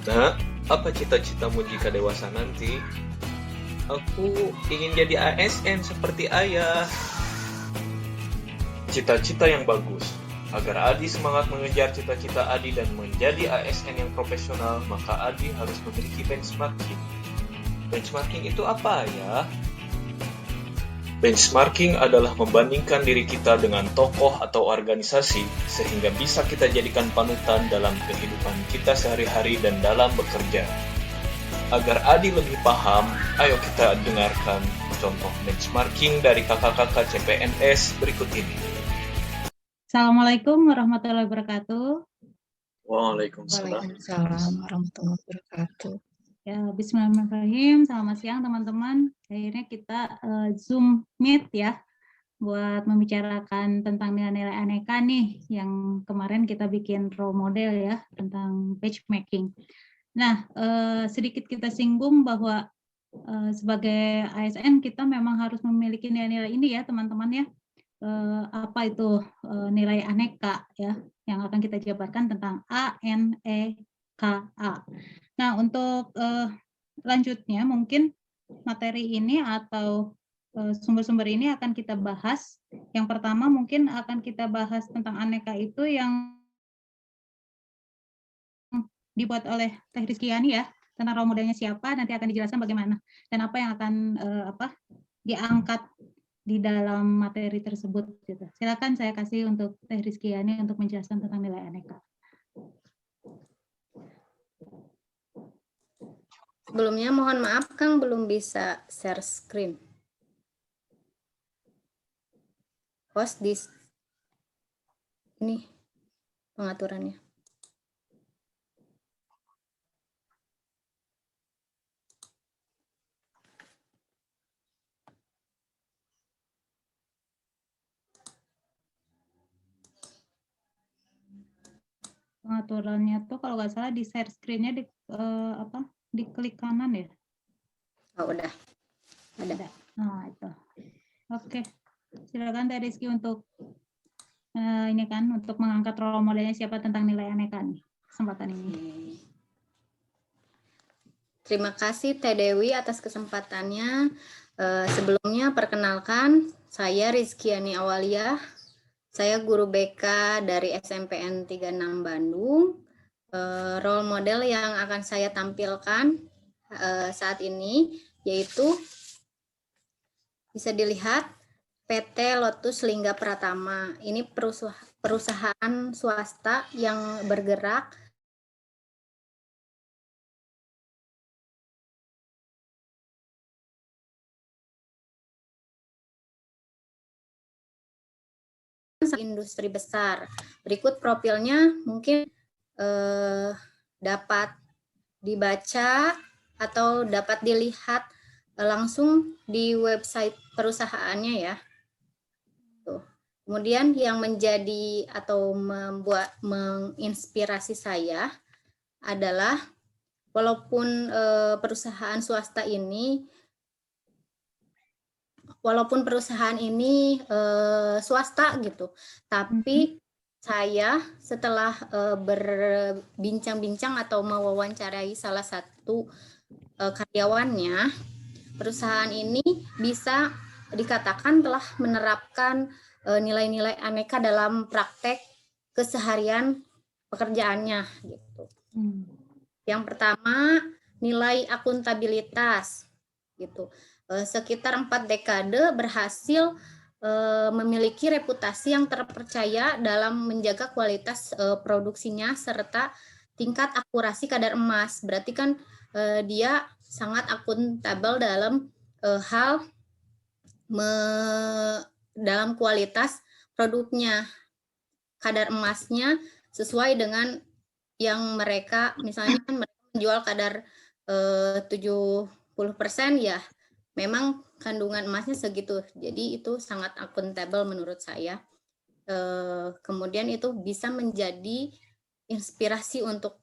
Nak, apa cita-citamu jika dewasa nanti? Aku ingin jadi ASN seperti ayah. Cita-cita yang bagus. Agar Adi semangat mengejar cita-cita Adi dan menjadi ASN yang profesional, maka Adi harus memiliki benchmarking. Benchmarking itu apa ya? Benchmarking adalah membandingkan diri kita dengan tokoh atau organisasi sehingga bisa kita jadikan panutan dalam kehidupan kita sehari-hari dan dalam bekerja. Agar Adi lebih paham, ayo kita dengarkan contoh benchmarking dari kakak-kakak CPNS berikut ini. Assalamualaikum warahmatullahi wabarakatuh. Waalaikumsalam. Waalaikumsalam warahmatullahi wabarakatuh. Ya, bismillahirrahmanirrahim. Selamat siang teman-teman. Akhirnya kita Zoom Meet ya buat membicarakan tentang nilai-nilai aneka nih yang kemarin kita bikin role model ya tentang benchmarking. Nah, sedikit kita singgung bahwa sebagai ASN kita memang harus memiliki nilai-nilai ini ya teman-teman ya. Apa itu nilai aneka ya yang akan kita jabarkan tentang ANEKA. Nah, untuk lanjutnya mungkin materi ini atau sumber-sumber ini akan kita bahas. Yang pertama mungkin akan kita bahas tentang aneka itu yang dibuat oleh Teh Rizkyani ya, tentang role modelnya siapa, nanti akan dijelaskan bagaimana dan apa yang akan diangkat di dalam materi tersebut. Gitu. Silakan saya kasih untuk Teh Rizkyani untuk menjelaskan tentang nilai aneka. Sebelumnya mohon maaf Kang belum bisa share screen. Host di ini pengaturannya. Pengaturannya tuh kalau nggak salah di share screen-nya di klik kanan ya. Oh, udah. Ada. Nah, itu. Oke. Silakan Teh Rizky untuk ini kan untuk mengangkat role modelnya siapa tentang nilai aneka nih kesempatan ini. Terima kasih Teh Dewi atas kesempatannya. Sebelumnya perkenalkan saya Rizkyani Awaliyah. Saya guru BK dari SMPN 36 Bandung. Role model yang akan saya tampilkan saat ini yaitu bisa dilihat PT Lotus Lingga Pratama. Ini perusahaan swasta yang bergerak industri besar. Berikut profilnya mungkin dapat dibaca atau dapat dilihat langsung di website perusahaannya ya. Tuh. Kemudian yang menjadi atau menginspirasi saya adalah walaupun perusahaan swasta gitu, tapi saya setelah berbincang-bincang atau mewawancarai salah satu karyawannya, perusahaan ini bisa dikatakan telah menerapkan nilai-nilai aneka dalam praktek keseharian pekerjaannya gitu. Yang pertama, nilai akuntabilitas gitu. Sekitar 4 dekade berhasil memiliki reputasi yang terpercaya dalam menjaga kualitas produksinya serta tingkat akurasi kadar emas. Berarti kan dia sangat akuntabel dalam hal dalam kualitas produknya. Kadar emasnya sesuai dengan yang mereka, misalnya kan mereka menjual kadar 70% ya, memang kandungan emasnya segitu. Jadi itu sangat akuntabel menurut saya. Kemudian itu bisa menjadi inspirasi untuk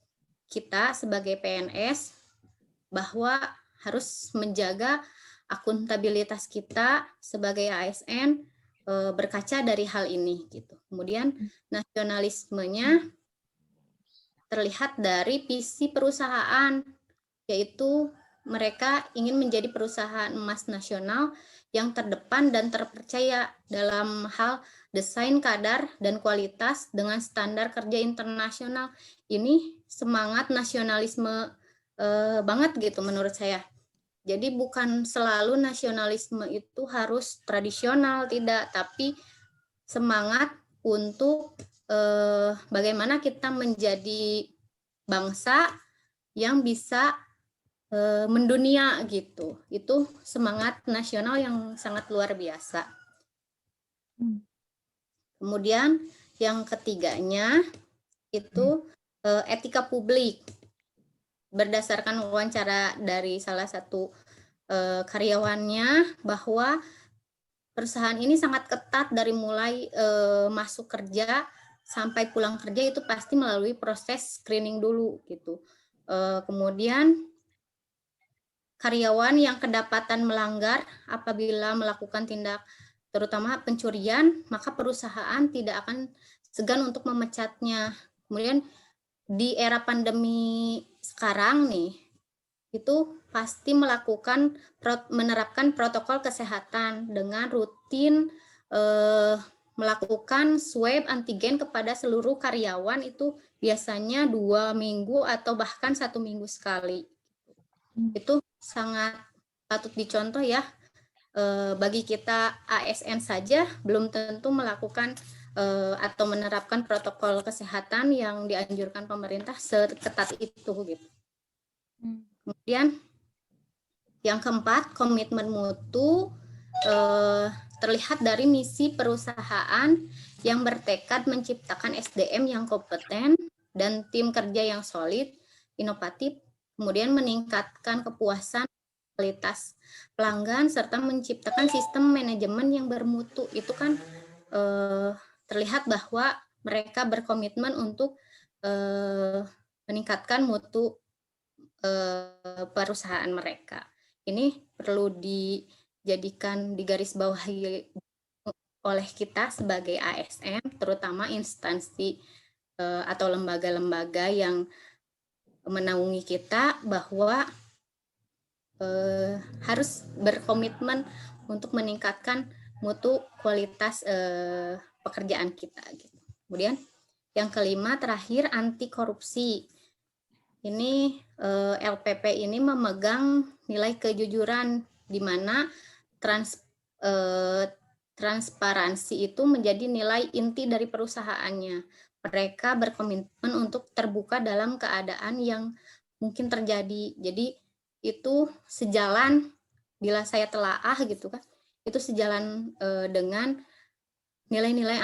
kita sebagai PNS bahwa harus menjaga akuntabilitas kita sebagai ASN berkaca dari hal ini gitu. Kemudian nasionalismenya terlihat dari visi perusahaan, yaitu mereka ingin menjadi perusahaan emas nasional yang terdepan dan terpercaya dalam hal desain kadar dan kualitas dengan standar kerja internasional. Ini semangat nasionalisme banget gitu menurut saya. Jadi bukan selalu nasionalisme itu harus tradisional, tidak, tapi semangat untuk bagaimana kita menjadi bangsa yang bisa mendunia gitu. Itu semangat nasional yang sangat luar biasa. Kemudian yang ketiganya itu etika publik. Berdasarkan wawancara dari salah satu karyawannya, bahwa perusahaan ini sangat ketat dari mulai masuk kerja sampai pulang kerja itu pasti melalui proses screening dulu gitu. Kemudian karyawan yang kedapatan melanggar apabila melakukan tindak terutama pencurian, maka perusahaan tidak akan segan untuk memecatnya. Kemudian di era pandemi sekarang nih, itu pasti menerapkan protokol kesehatan dengan rutin melakukan swab antigen kepada seluruh karyawan, itu biasanya 2 minggu atau bahkan 1 minggu sekali. Itu sangat patut dicontoh ya. Bagi kita ASN saja belum tentu melakukan atau menerapkan protokol kesehatan yang dianjurkan pemerintah seketat itu gitu. Kemudian yang keempat, komitmen mutu terlihat dari misi perusahaan yang bertekad menciptakan SDM yang kompeten dan tim kerja yang solid, inovatif, kemudian meningkatkan kepuasan kualitas pelanggan serta menciptakan sistem manajemen yang bermutu. Itu kan terlihat bahwa mereka berkomitmen untuk meningkatkan mutu perusahaan mereka. Ini perlu dijadikan digarisbawahi oleh kita sebagai ASN, terutama instansi atau lembaga-lembaga yang menaungi kita, bahwa harus berkomitmen untuk meningkatkan mutu kualitas pekerjaan kita. Kemudian yang kelima, terakhir, anti korupsi. Ini LPP ini memegang nilai kejujuran, di mana transparansi itu menjadi nilai inti dari perusahaannya. Mereka berkomitmen untuk terbuka dalam keadaan yang mungkin terjadi. Jadi itu sejalan, bila saya telaah gitu kan, itu sejalan dengan nilai-nilai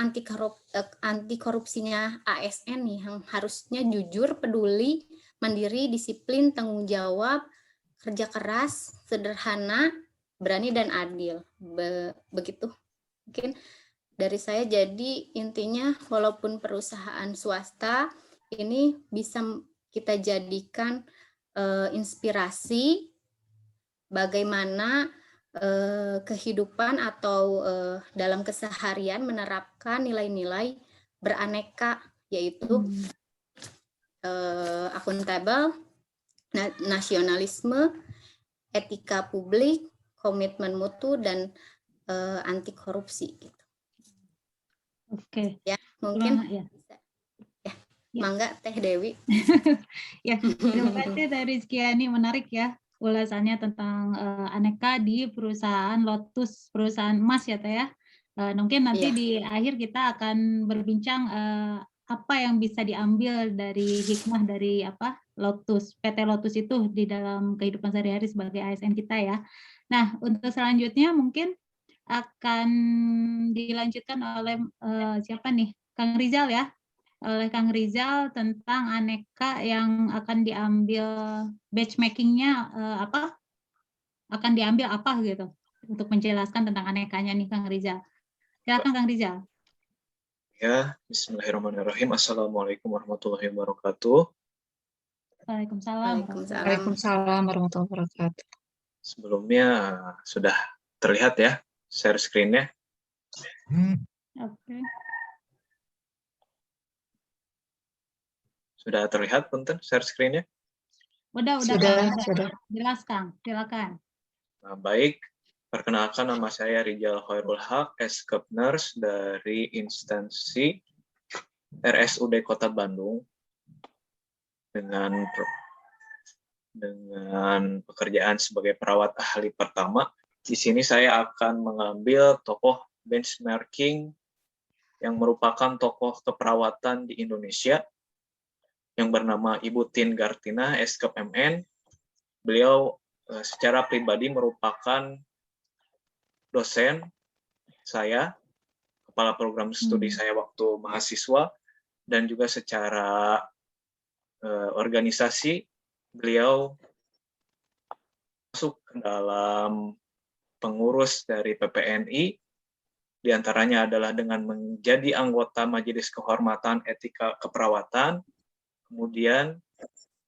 anti korupsinya ASN nih, yang harusnya jujur, peduli, mandiri, disiplin, tanggung jawab, kerja keras, sederhana, berani, dan adil. Begitu mungkin dari saya. Jadi intinya, walaupun perusahaan swasta ini bisa kita jadikan inspirasi bagaimana kehidupan atau dalam keseharian menerapkan nilai-nilai beraneka, yaitu akuntabel, nasionalisme, etika publik, komitmen mutu, dan anti korupsi gitu. Oke. Ya, mungkin ya. bisa. Ya, mangga Teh Dewi. Ya, terima kasih Teh Rizkyani, menarik ya ulasannya tentang aneka di perusahaan Lotus, perusahaan emas ya Teh ya. Mungkin nanti di akhir kita akan berbincang apa yang bisa diambil dari hikmah dari Lotus, PT Lotus itu di dalam kehidupan sehari-hari sebagai ASN kita ya. Nah, untuk selanjutnya mungkin akan dilanjutkan oleh siapa nih? Kang Rizal ya. Oleh Kang Rizal tentang aneka yang akan diambil batch making-nya akan diambil apa gitu untuk menjelaskan tentang anekanya nih Kang Rizal. Silakan Kang Rizal. Ya, bismillahirrahmanirrahim. Assalamualaikum warahmatullahi wabarakatuh. Waalaikumsalam. Waalaikumsalam warahmatullahi wabarakatuh. Sebelumnya sudah terlihat ya share screen-nya. Oke. Sudah terlihat, punten, share screen-nya? Udah, Sudah, Kang. sudah. Jelas, Kang. Silakan. Nah, baik, perkenalkan nama saya Rijal Khairul Haq, Eskep Nurse dari instansi RSUD Kota Bandung dengan pekerjaan sebagai perawat ahli pertama. Di sini saya akan mengambil tokoh benchmarking yang merupakan tokoh keperawatan di Indonesia yang bernama Ibu Tin Gartina, Eskep MN. Beliau secara pribadi merupakan dosen saya, kepala program studi saya waktu mahasiswa, dan juga secara organisasi beliau masuk ke dalam pengurus dari PPNI, diantaranya adalah dengan menjadi anggota Majelis Kehormatan Etika Keperawatan, kemudian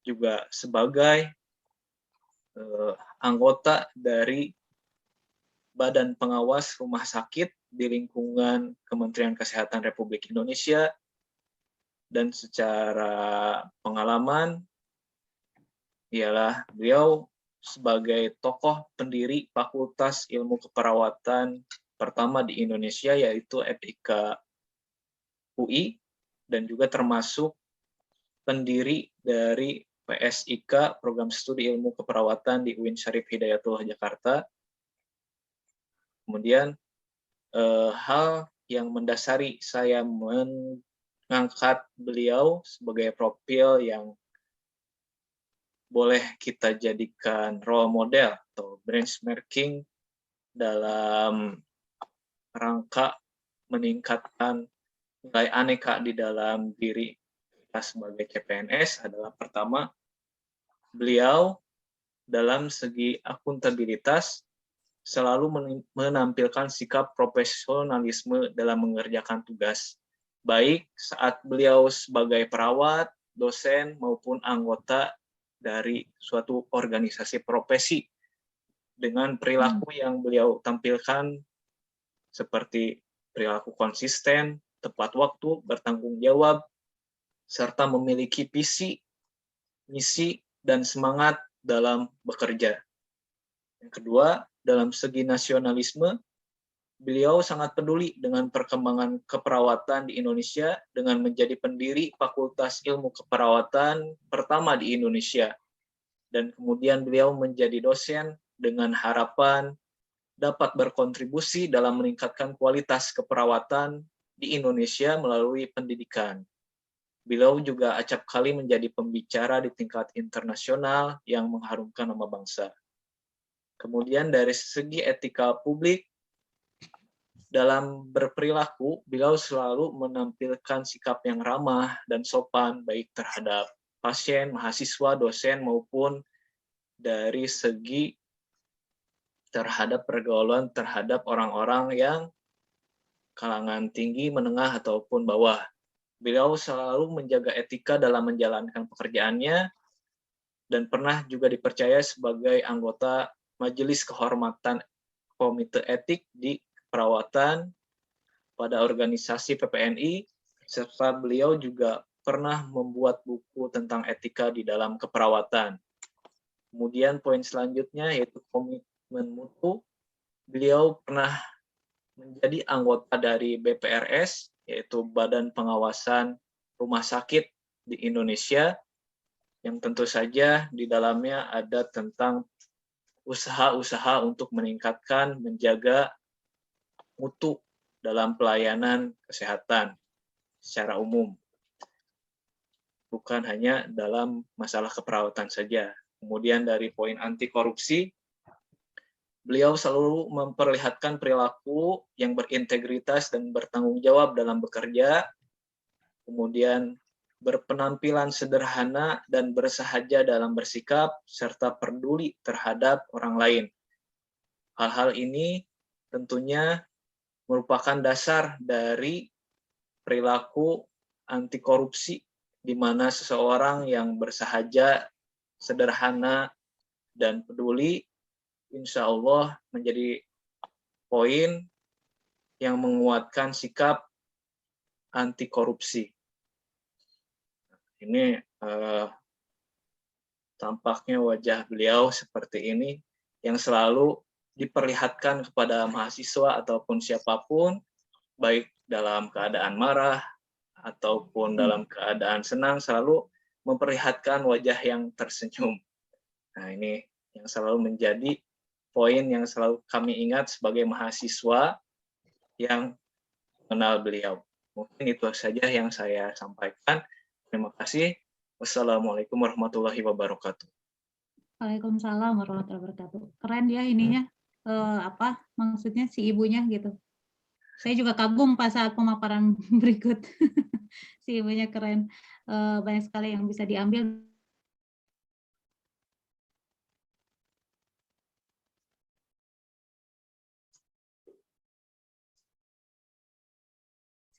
juga sebagai anggota dari Badan Pengawas Rumah Sakit di lingkungan Kementerian Kesehatan Republik Indonesia, dan secara pengalaman ialah beliau sebagai tokoh pendiri Fakultas Ilmu Keperawatan pertama di Indonesia, yaitu FIK UI, dan juga termasuk pendiri dari PSIK, Program Studi Ilmu Keperawatan di UIN Syarif Hidayatullah Jakarta. Kemudian hal yang mendasari saya mengangkat beliau sebagai profil yang boleh kita jadikan role model atau benchmarking dalam rangka meningkatkan nilai aneka di dalam diri kita sebagai CPNS adalah pertama, beliau dalam segi akuntabilitas selalu menampilkan sikap profesionalisme dalam mengerjakan tugas, baik saat beliau sebagai perawat, dosen, maupun anggota dari suatu organisasi profesi, dengan perilaku yang beliau tampilkan seperti perilaku konsisten, tepat waktu, bertanggung jawab, serta memiliki visi, misi, dan semangat dalam bekerja. Yang kedua, dalam segi nasionalisme, beliau sangat peduli dengan perkembangan keperawatan di Indonesia dengan menjadi pendiri Fakultas Ilmu Keperawatan pertama di Indonesia. Dan kemudian beliau menjadi dosen dengan harapan dapat berkontribusi dalam meningkatkan kualitas keperawatan di Indonesia melalui pendidikan. Beliau juga acap kali menjadi pembicara di tingkat internasional yang mengharumkan nama bangsa. Kemudian dari segi etika publik, dalam berperilaku, beliau selalu menampilkan sikap yang ramah dan sopan, baik terhadap pasien, mahasiswa, dosen, maupun dari segi terhadap pergaulan terhadap orang-orang yang kalangan tinggi, menengah, ataupun bawah. Beliau selalu menjaga etika dalam menjalankan pekerjaannya dan pernah juga dipercaya sebagai anggota Majelis Kehormatan Komite Etik di Keperawatan pada organisasi PPNI, serta beliau juga pernah membuat buku tentang etika di dalam keperawatan. Kemudian poin selanjutnya yaitu komitmen mutu. Beliau pernah menjadi anggota dari BPRS, yaitu Badan Pengawasan Rumah Sakit di Indonesia, yang tentu saja di dalamnya ada tentang usaha-usaha untuk meningkatkan, menjaga mutu dalam pelayanan kesehatan secara umum, bukan hanya dalam masalah keperawatan saja. Kemudian dari poin anti korupsi, beliau selalu memperlihatkan perilaku yang berintegritas dan bertanggung jawab dalam bekerja, kemudian berpenampilan sederhana dan bersahaja dalam bersikap, serta peduli terhadap orang lain. Hal-hal ini tentunya merupakan dasar dari perilaku anti korupsi, di mana seseorang yang bersahaja, sederhana, dan peduli, insya Allah menjadi poin yang menguatkan sikap anti korupsi. Ini tampaknya wajah beliau seperti ini yang selalu diperlihatkan kepada mahasiswa ataupun siapapun, baik dalam keadaan marah ataupun dalam keadaan senang, selalu memperlihatkan wajah yang tersenyum. Nah, ini yang selalu menjadi poin yang selalu kami ingat sebagai mahasiswa yang mengenal beliau. Mungkin itu saja yang saya sampaikan. Terima kasih. Wassalamualaikum warahmatullahi wabarakatuh. Waalaikumsalam warahmatullahi wabarakatuh. Keren ya ininya, maksudnya si ibunya gitu. Saya juga kagum pas saat pemaparan berikut. Si ibunya keren. Banyak sekali yang bisa diambil.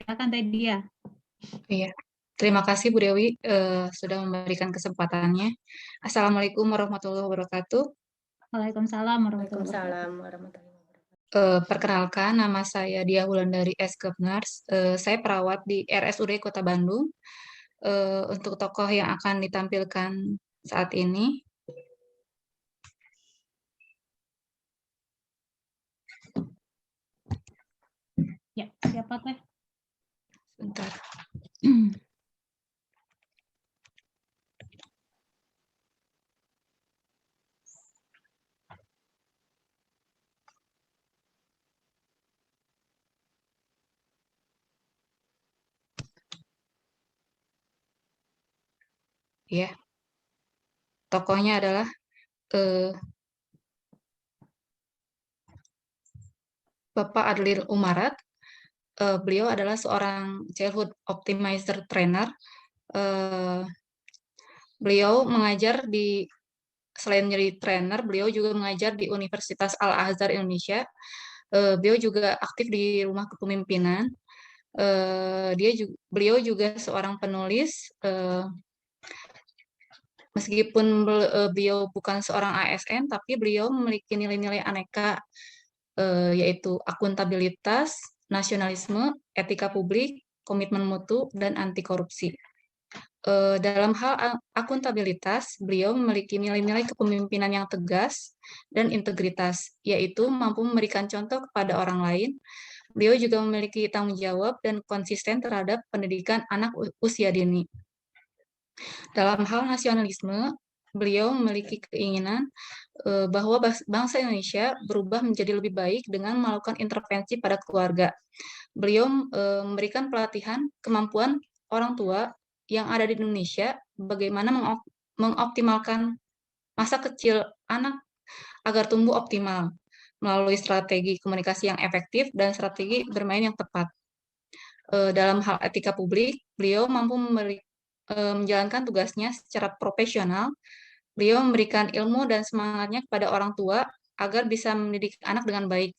Silakan tadi ya. Iya. Terima kasih Bu Dewi sudah memberikan kesempatannya. Assalamualaikum warahmatullahi wabarakatuh. Waalaikumsalam warahmatullahi wabarakatuh. Waalaikumsalam warahmatullahi wabarakatuh. Perkenalkan, nama saya Dia Wulandari S. Kepnars. Saya perawat di RSUD Kota Bandung. Untuk tokoh yang akan ditampilkan saat ini, Ya, siapa teh? sebentar. Ya, tokohnya adalah Bapak Adlil Umarat. Beliau adalah seorang childhood optimizer trainer. Beliau mengajar selain menjadi trainer, beliau juga mengajar di Universitas Al-Azhar Indonesia. Beliau juga aktif di Rumah Kepemimpinan. Beliau juga seorang penulis. Meskipun beliau bukan seorang ASN, tapi beliau memiliki nilai-nilai aneka, yaitu akuntabilitas, nasionalisme, etika publik, komitmen mutu, dan anti korupsi. Dalam hal akuntabilitas, beliau memiliki nilai-nilai kepemimpinan yang tegas dan integritas, yaitu mampu memberikan contoh kepada orang lain. Beliau juga memiliki tanggung jawab dan konsisten terhadap pendidikan anak usia dini. Dalam hal nasionalisme, beliau memiliki keinginan bahwa bangsa Indonesia berubah menjadi lebih baik dengan melakukan intervensi pada keluarga. Beliau memberikan pelatihan kemampuan orang tua yang ada di Indonesia bagaimana mengoptimalkan masa kecil anak agar tumbuh optimal melalui strategi komunikasi yang efektif dan strategi bermain yang tepat. Dalam hal etika publik, beliau mampu menjalankan tugasnya secara profesional. Beliau memberikan ilmu dan semangatnya kepada orang tua agar bisa mendidik anak dengan baik.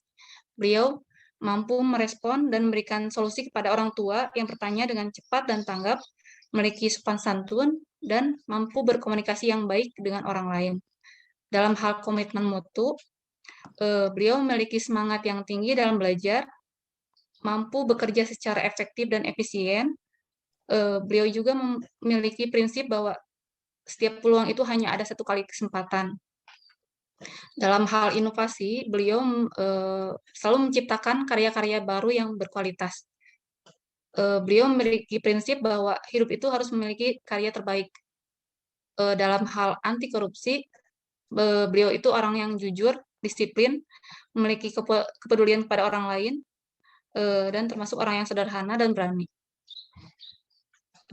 Beliau mampu merespon dan memberikan solusi kepada orang tua yang bertanya dengan cepat dan tanggap, memiliki sopan santun, dan mampu berkomunikasi yang baik dengan orang lain. Dalam hal komitmen mutu, beliau memiliki semangat yang tinggi dalam belajar, mampu bekerja secara efektif dan efisien. Beliau juga memiliki prinsip bahwa setiap peluang itu hanya ada satu kali kesempatan. Dalam hal inovasi, beliau selalu menciptakan karya-karya baru yang berkualitas. Beliau memiliki prinsip bahwa hidup itu harus memiliki karya terbaik. Dalam hal anti korupsi, beliau itu orang yang jujur, disiplin, memiliki kepedulian kepada orang lain, dan termasuk orang yang sederhana dan berani.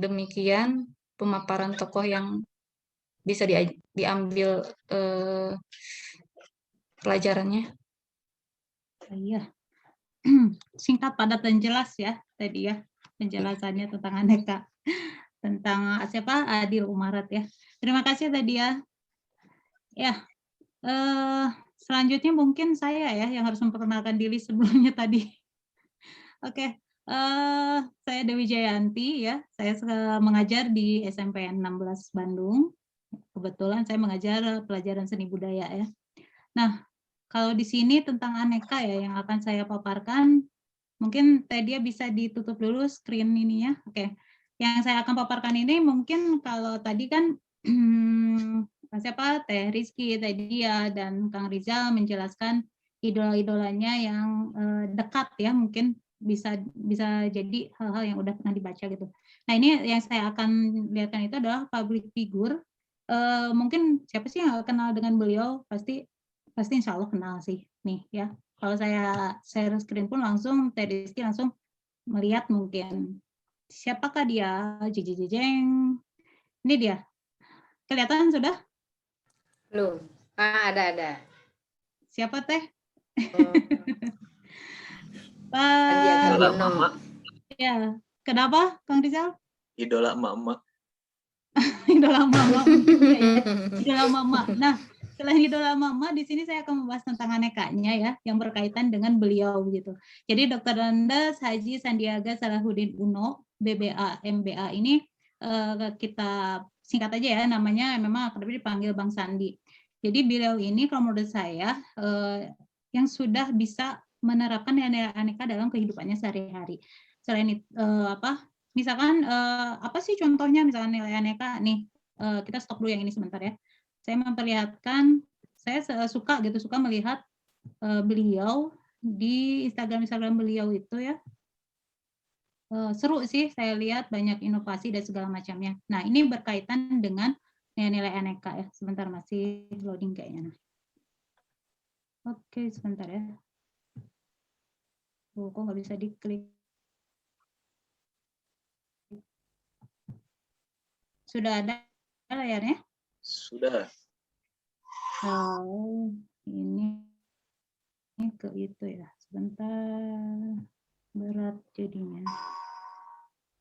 Demikian pemaparan tokoh yang bisa diambil pelajarannya. Iya. Singkat, padat, dan jelas ya tadi ya penjelasannya tentang aneka, tentang siapa Adil Umarat ya. Terima kasih tadi ya. Ya, selanjutnya mungkin saya ya yang harus memperkenalkan diri sebelumnya tadi. Oke, saya Dewi Jayanti ya. Saya mengajar di SMP 16 Bandung. Kebetulan saya mengajar pelajaran seni budaya ya. Nah, kalau di sini tentang aneka ya yang akan saya paparkan, mungkin Tedia bisa ditutup dulu screen ininya. Oke. yang saya akan paparkan ini mungkin kalau tadi kan siapa Teh Rizky tadi ya dan Kang Rizal menjelaskan idola-idolanya yang dekat ya, mungkin bisa jadi hal-hal yang udah pernah dibaca gitu. Nah ini yang saya akan lihatkan itu adalah public figure. Mungkin siapa sih yang kenal dengan beliau? Pasti insya Allah kenal sih nih ya. Kalau saya share screen pun langsung Teh Rizky langsung melihat mungkin siapakah dia. Jeng. Ini dia. Kelihatan sudah? Belum. Ada. Siapa Teh? Sandiaga Idola Uno. emak, Ya, kenapa Kang Rizal? idola emak-emak. Idola mama mungkin ya. Idola mama. Nah, selain idola mama, di sini saya akan membahas tentang anekanya ya, yang berkaitan dengan beliau gitu. Jadi Dr. Andes Haji Sandiaga Salahuddin Uno, BBA, MBA ini kita singkat aja ya, namanya memang akrab dipanggil Bang Sandi. Jadi beliau ini kalau menurut saya yang sudah bisa menerapkan nilai aneka dalam kehidupannya sehari-hari. Selain itu misalkan apa sih contohnya misalkan nilai aneka nih, kita stop dulu yang ini sebentar ya. Saya memperlihatkan, saya suka melihat beliau di Instagram beliau itu ya. Seru sih, saya lihat banyak inovasi dan segala macamnya. Nah ini berkaitan dengan nilai aneka ya. Sebentar masih loading kayaknya. Oke sebentar ya. Kok nggak bisa diklik. Sudah ada layarnya? Sudah. Oh, ini ke itu ya. Sebentar. Berat jadinya.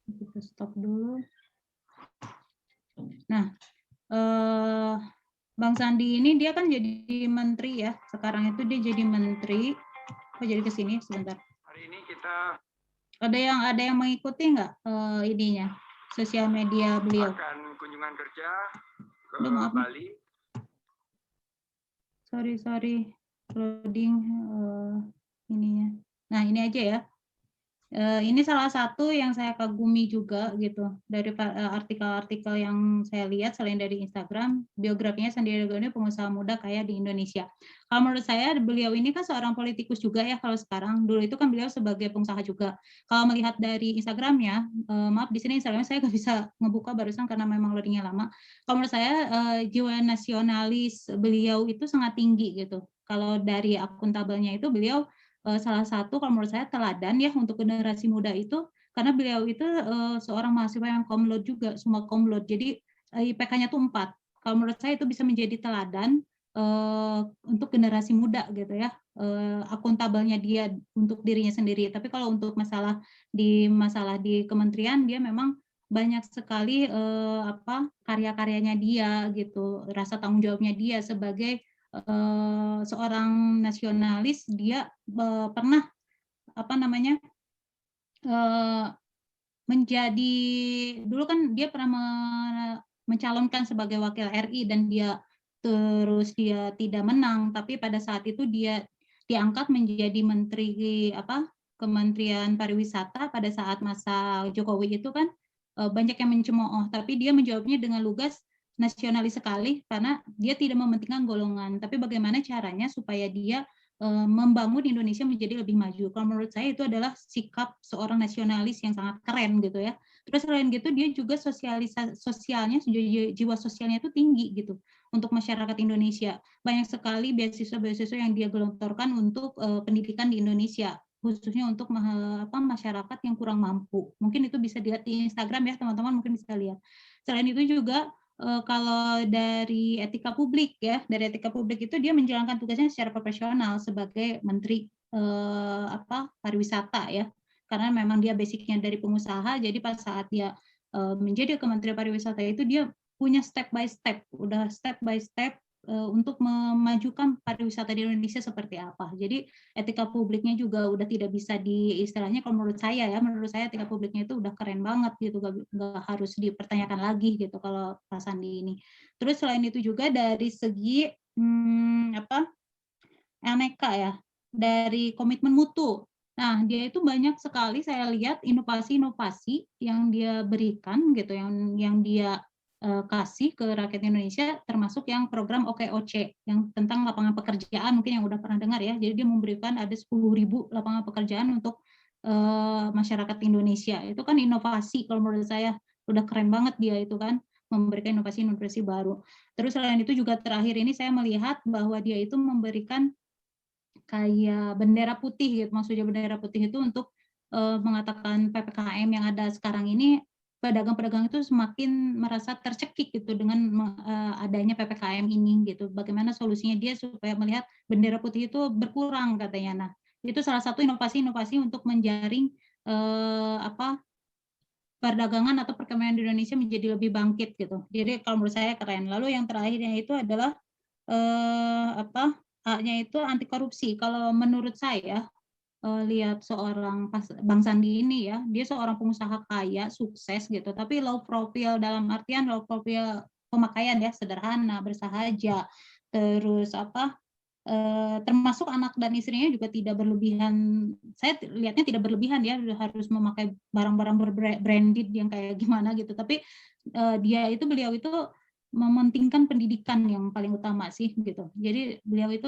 Kita stop dulu. Nah, Bang Sandi ini dia kan jadi menteri ya. Sekarang itu dia jadi menteri. Kok jadi ke sini sebentar. Hari ini kita ada yang mengikuti nggak ininya? Sosial media beliau. akan kunjungan kerja ke Maaf. Bali. Sorry. Loading ininya. Nah, ini aja ya. Ini salah satu yang saya kagumi juga gitu dari artikel-artikel yang saya lihat selain dari Instagram, biografinya Sandiaga Uno pengusaha muda kaya di Indonesia. Kalau menurut saya beliau ini kan seorang politikus juga ya kalau sekarang. Dulu itu kan beliau sebagai pengusaha juga. Kalau melihat dari Instagramnya, maaf di sini Instagramnya saya nggak bisa ngebuka barusan karena memang loadingnya lama. Kalau menurut saya jiwa nasionalis beliau itu sangat tinggi gitu. Kalau dari akuntabelnya itu beliau salah satu kalau menurut saya teladan ya untuk generasi muda itu karena beliau itu seorang mahasiswa yang komlot juga, semua komlot. Jadi IPK-nya tuh 4. Kalau menurut saya itu bisa menjadi teladan untuk generasi muda gitu ya. Akuntabelnya dia untuk dirinya sendiri. Tapi kalau untuk masalah di kementerian dia memang banyak sekali karya-karyanya dia gitu, rasa tanggung jawabnya dia sebagai seorang nasionalis. Dia pernah menjadi dulu kan dia pernah mencalonkan sebagai wakil RI dan dia tidak menang, tapi pada saat itu dia diangkat menjadi menteri Kementerian Pariwisata pada saat masa Jokowi itu kan banyak yang mencemooh, tapi dia menjawabnya dengan lugas, nasionalis sekali karena dia tidak mementingkan golongan, tapi bagaimana caranya supaya dia membangun Indonesia menjadi lebih maju. Kalau menurut saya itu adalah sikap seorang nasionalis yang sangat keren gitu ya. Terus selain gitu dia juga sosialnya, jiwa sosialnya itu tinggi gitu untuk masyarakat Indonesia. Banyak sekali beasiswa yang dia gelontorkan untuk pendidikan di Indonesia, khususnya untuk masyarakat yang kurang mampu. Mungkin itu bisa dilihat di Instagram ya teman-teman, mungkin bisa lihat. Selain itu juga kalau dari etika publik ya, dari etika publik itu dia menjalankan tugasnya secara profesional sebagai menteri pariwisata ya, karena memang dia basicnya dari pengusaha. Jadi pas saat dia menjadi Kementerian Pariwisata itu dia punya step by step untuk memajukan pariwisata di Indonesia seperti apa. Jadi etika publiknya juga udah tidak bisa istilahnya kalau menurut saya etika publiknya itu udah keren banget gitu, nggak harus dipertanyakan lagi gitu kalau Pak Sandi ini. Terus selain itu juga dari segi aneka ya, dari komitmen mutu. Nah, dia itu banyak sekali saya lihat inovasi-inovasi yang dia berikan gitu, yang dia kasih ke rakyat Indonesia, termasuk yang program OKOC yang tentang lapangan pekerjaan, mungkin yang udah pernah dengar ya. Jadi dia memberikan ada 10.000 lapangan pekerjaan untuk masyarakat Indonesia. Itu kan inovasi kalau menurut saya, udah keren banget dia itu kan, memberikan inovasi-inovasi baru. Terus selain itu juga terakhir ini saya melihat bahwa dia itu memberikan kayak bendera putih gitu, maksudnya bendera putih itu untuk mengatakan PPKM yang ada sekarang ini, pedagang-pedagang itu semakin merasa tercekik gitu dengan adanya PPKM ini gitu. Bagaimana solusinya dia supaya melihat bendera putih itu berkurang katanya. Nah, itu salah satu inovasi-inovasi untuk menjaring perdagangan atau perekonomian di Indonesia menjadi lebih bangkit gitu. Jadi kalau menurut saya keren. Lalu yang terakhirnya itu adalah A-nya itu anti korupsi. Kalau menurut saya lihat seorang Bang Sandi ini ya, dia seorang pengusaha kaya, sukses gitu, tapi low profile dalam artian low profile pemakaian ya, sederhana, bersahaja, terus termasuk anak dan istrinya juga tidak berlebihan. Saya lihatnya tidak berlebihan ya, harus memakai barang-barang branded yang kayak gimana gitu. Tapi beliau itu mementingkan pendidikan yang paling utama sih gitu. Jadi beliau itu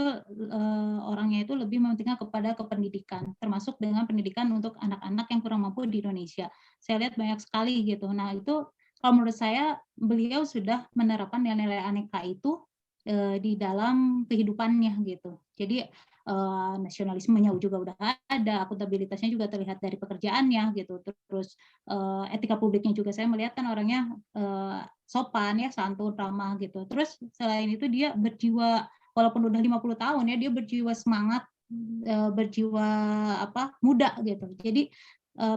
orangnya itu lebih mementingkan kepada kependidikan, termasuk dengan pendidikan untuk anak-anak yang kurang mampu di Indonesia. Saya lihat banyak sekali gitu. Nah itu kalau menurut saya beliau sudah menerapkan nilai-nilai aneka itu di dalam kehidupannya gitu. Jadi nasionalismenya juga udah ada, akuntabilitasnya juga terlihat dari pekerjaannya gitu. Terus etika publiknya juga saya melihat kan orangnya sopan ya, santun, ramah gitu. Terus selain itu dia berjiwa, walaupun udah 50 tahun ya, dia berjiwa semangat, berjiwa muda gitu. Jadi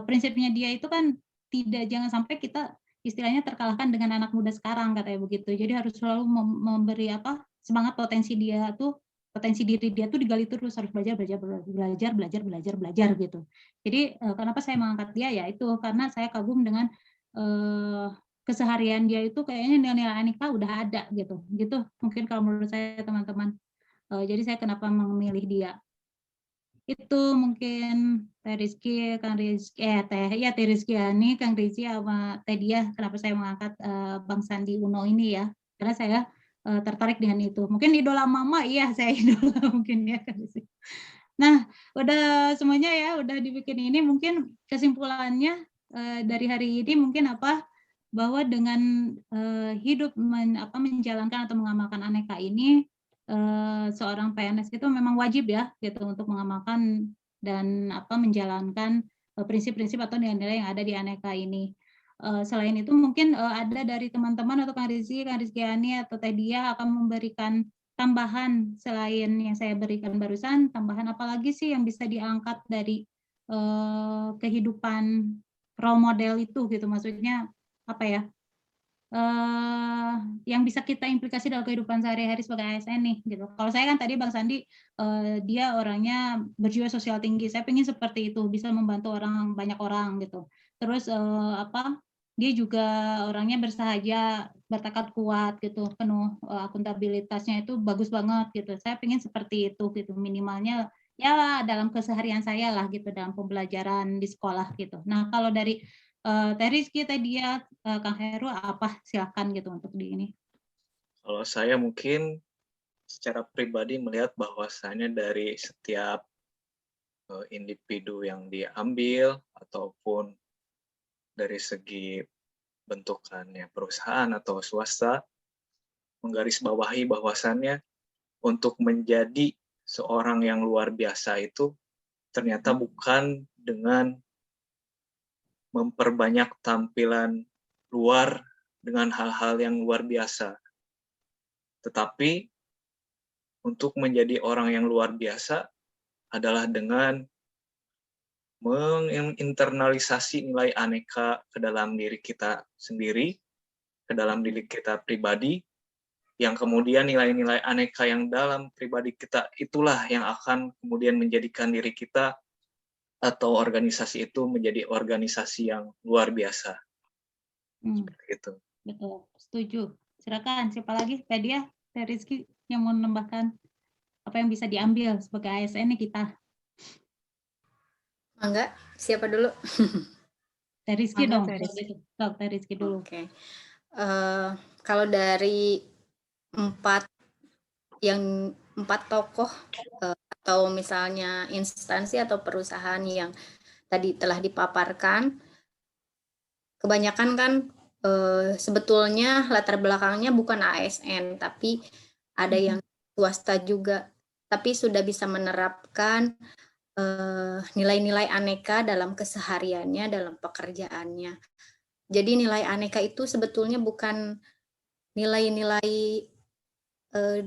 prinsipnya dia itu kan jangan sampai kita istilahnya terkalahkan dengan anak muda sekarang katanya begitu. Jadi harus selalu memberi semangat potensi diri dia tuh digali terus, harus belajar gitu. Jadi kenapa saya mengangkat dia ya itu karena saya kagum dengan keseharian dia itu kayaknya nilai-nilai aneka udah ada gitu. Gitu mungkin kalau menurut saya teman-teman. Jadi saya kenapa memilih dia. Itu mungkin Teh Rizky, Kang Rizky, Teh Rizkyani, Kang Rizky sama Teh Dia, kenapa saya mengangkat Bang Sandi Uno ini ya, karena saya tertarik dengan itu. Mungkin idola mama, iya saya idola mungkin ya. Nah, udah semuanya ya, udah dibikin ini, mungkin kesimpulannya dari hari ini mungkin bahwa dengan hidup menjalankan atau mengamalkan aneka ini, seorang PNS itu memang wajib ya gitu untuk mengamalkan dan menjalankan prinsip-prinsip atau nilai-nilai yang ada di aneka ini. Selain itu mungkin ada dari teman-teman atau Kang Rizkyani atau Teh Dia akan memberikan tambahan selain yang saya berikan barusan, tambahan apalagi sih yang bisa diangkat dari kehidupan role model itu gitu, maksudnya yang bisa kita implikasi dalam kehidupan sehari-hari sebagai ASN nih gitu. Kalau saya kan tadi Bang Sandi dia orangnya berjiwa sosial tinggi. Saya pengen seperti itu, bisa membantu banyak orang gitu. Terus dia juga orangnya bersahaja, bertekad kuat gitu, penuh akuntabilitasnya itu bagus banget gitu. Saya pengen seperti itu gitu, minimalnya ya dalam keseharian saya lah gitu, dalam pembelajaran di sekolah gitu. Nah kalau dari Teh Rizky, Teh Dia, Kang Heru silakan gitu untuk di ini. Kalau saya mungkin secara pribadi melihat bahwasannya dari setiap individu yang diambil ataupun dari segi bentukannya perusahaan atau swasta, menggarisbawahi bahwasannya untuk menjadi seorang yang luar biasa itu ternyata bukan dengan memperbanyak tampilan luar dengan hal-hal yang luar biasa. Tetapi untuk menjadi orang yang luar biasa adalah dengan menginternalisasi nilai aneka ke dalam diri kita sendiri, ke dalam diri kita pribadi, yang kemudian nilai-nilai aneka yang dalam pribadi kita itulah yang akan kemudian menjadikan diri kita atau organisasi itu menjadi organisasi yang luar biasa. Seperti itu. Betul, setuju. Silakan, siapa lagi? Tadi ya, Teh Rizky yang mau menambahkan apa yang bisa diambil sebagai ASN kita. Mangga, siapa dulu? Teh Rizky Mangga, dong. Teh kalau Rizky. gitu. Sok, Teh Rizky dulu. Oke. Kalau dari empat tokoh atau misalnya instansi atau perusahaan yang tadi telah dipaparkan, kebanyakan kan sebetulnya latar belakangnya bukan ASN, tapi ada yang swasta juga, tapi sudah bisa menerapkan nilai-nilai aneka dalam kesehariannya, dalam pekerjaannya. Jadi nilai aneka itu sebetulnya bukan nilai-nilai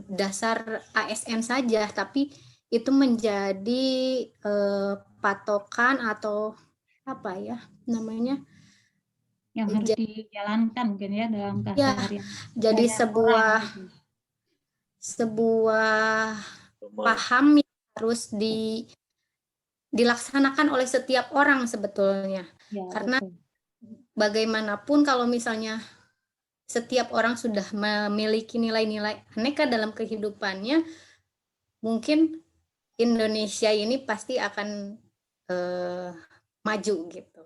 dasar ASN saja, tapi itu menjadi patokan atau apa ya namanya, Yang harus dijalankan mungkin ya dalam ya, keseharian. jadi Banyak orang gitu. sebuah paham yang harus dilaksanakan oleh setiap orang sebetulnya. Ya, Karena betul. bagaimanapun kalau misalnya setiap orang sudah memiliki nilai-nilai aneka dalam kehidupannya, mungkin Indonesia ini pasti akan maju gitu.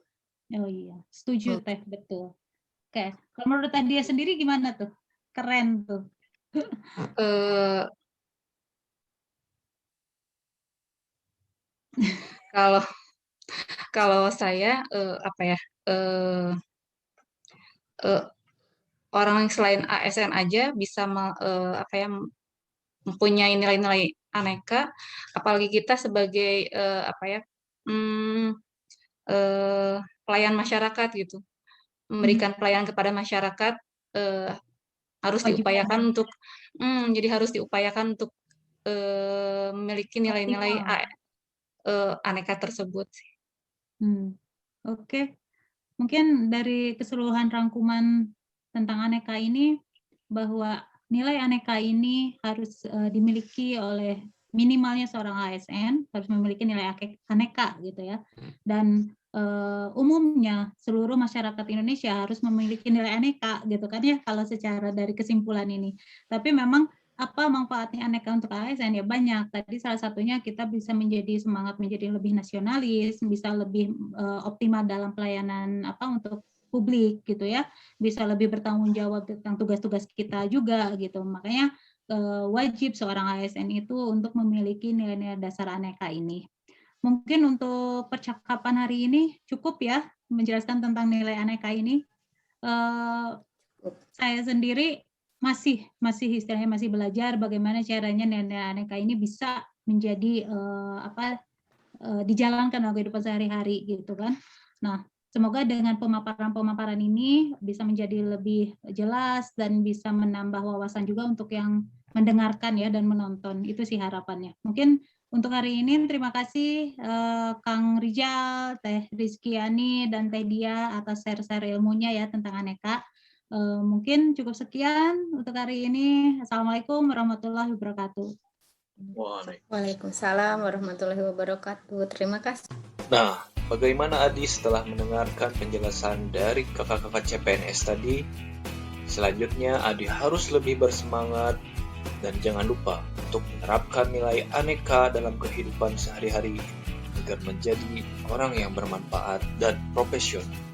Oh iya, setuju Teh, betul. Oke, kalau menurut Teh dia sendiri gimana tuh? Keren tuh. Eh, kalau saya apa ya, orang selain ASN aja bisa apa ya, mempunyai nilai-nilai aneka, apalagi kita sebagai apa ya, pelayan masyarakat gitu, memberikan pelayanan kepada masyarakat, harus Wajib diupayakan banget. untuk jadi harus diupayakan untuk memiliki nilai-nilai aneka tersebut. Oke. Mungkin dari keseluruhan rangkuman tentang aneka ini, bahwa nilai aneka ini harus dimiliki oleh minimalnya seorang ASN, harus memiliki nilai aneka gitu ya. Dan umumnya seluruh masyarakat Indonesia harus memiliki nilai aneka gitu kan ya, kalau secara dari kesimpulan ini. Tapi memang apa manfaatnya aneka untuk ASN ya banyak. Tadi salah satunya kita bisa menjadi semangat menjadi lebih nasionalis, bisa lebih optimal dalam pelayanan untuk publik gitu ya, bisa lebih bertanggung jawab tentang tugas-tugas kita juga gitu. Makanya wajib seorang ASN itu untuk memiliki nilai-nilai dasar aneka ini. Mungkin untuk percakapan hari ini cukup ya menjelaskan tentang nilai aneka ini. Saya sendiri masih istilahnya masih belajar bagaimana caranya nilai aneka ini bisa menjadi dijalankan dalam kehidupan sehari-hari gitu kan. Nah, semoga dengan pemaparan ini bisa menjadi lebih jelas dan bisa menambah wawasan juga untuk yang mendengarkan ya dan menonton. Itu sih harapannya. Mungkin untuk hari ini terima kasih Kang Rijal, Teh Rizkyani dan Teh Dia atas share-share ilmunya ya tentang aneka. Mungkin cukup sekian untuk hari ini. Assalamualaikum warahmatullahi wabarakatuh. Waalaikumsalam warahmatullahi wabarakatuh. Terima kasih. Nah, bagaimana Adi setelah mendengarkan penjelasan dari kakak-kakak CPNS tadi? Selanjutnya Adi harus lebih bersemangat dan jangan lupa untuk menerapkan nilai aneka dalam kehidupan sehari-hari agar menjadi orang yang bermanfaat dan profesional.